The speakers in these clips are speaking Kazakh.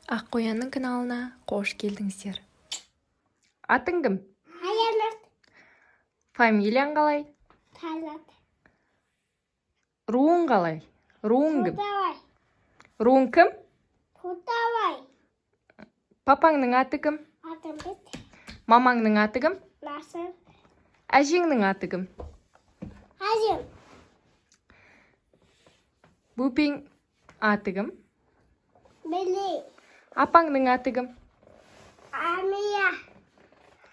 Аққоянның каналына қош келдіңіздер. Атың кім? Аянат. Фамилияң қалай? Талат. Руың қалай? Руың кім? Тутавай. Руың кім? Тутавай. Папаңның аты кім? Атым бит. Мамаңның аты кім? Насыр. Әжеңнің аты кім? Азим. Бөпең аты кім? Били. Апаңның аты кім? Амия.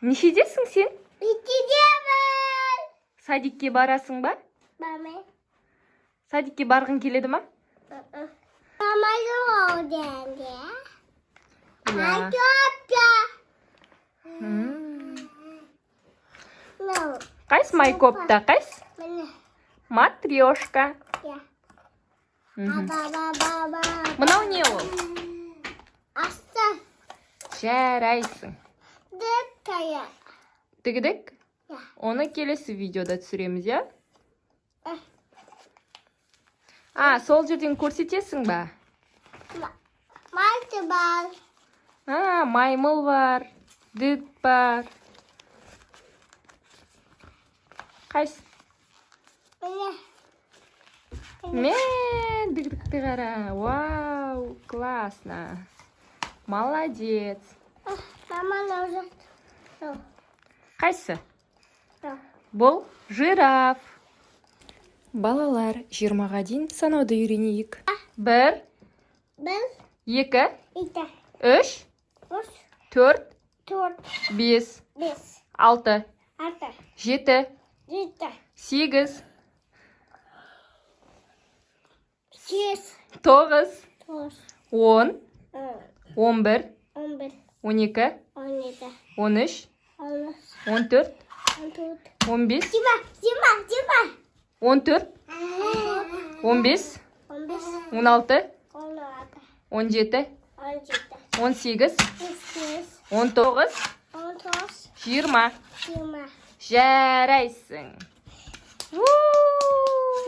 Нешедесің сен? Битидемін. Садикке барасың ба? Маме. Садикке барғың келеді ма? Мама жоқ денде. Иә. Айкопта. Ну, Қайс майкопта, қайс? міне. Матрешка. Я. Мгм. Ба-ба-ба-ба. Мынау не ол? Аста. Жарайсың. Деттая. Тігідік? Я. Оны келесі видеода түсіреміз, я? Э. Сол жерден көрсетесің ба? Малты бар. Маймыл бар, дід бар. Қайс? Міне. Мен дігдікті қара. Вау, классно. Молодец. Мама нужен. Қайсы? Бұл жираф. Балалар, 20-ға дейін санауды үйренейік. 1, Бір, 2, екі, 3, үш, 4, төрт, 5, бес, 6, алты, 7, жеті, 8, сегіз, 9, тоғыз, 10, он 11, он бір, 12, он екі, 13, он үш, 14, он төрт. 15, Дима. 14, 15, Он бес, 16, он алты, 17, он жеті, 18, он сегіз, 19, он тоғыз, 20. жиырма. Жарайсың.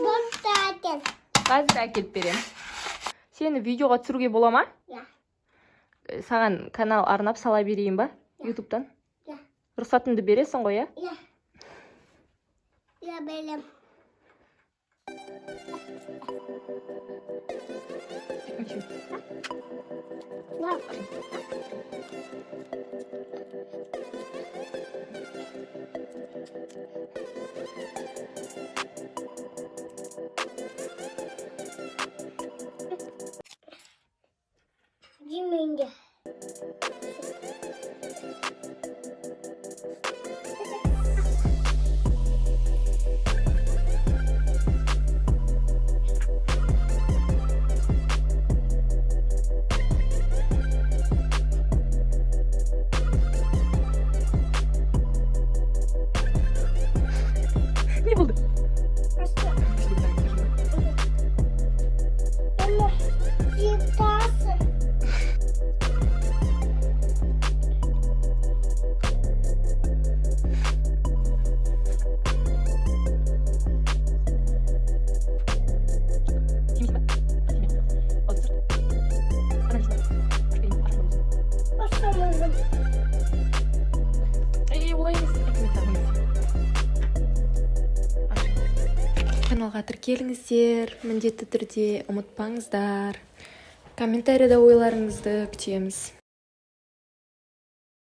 Боқтатын. Қазір әкеліп берем. Сені видеоға түсіруге бола ма? Я. Саған канал арнап сала берейін ба? Ютубтан? Я. Рұқсатыңды бересің ғой, я? Я. Я белем. Диминге. Не болды? Каналға тіркеліңіздер, міндетті түрде ұмытпаңыздар. Комментарияда ойларыңызды күтеміз.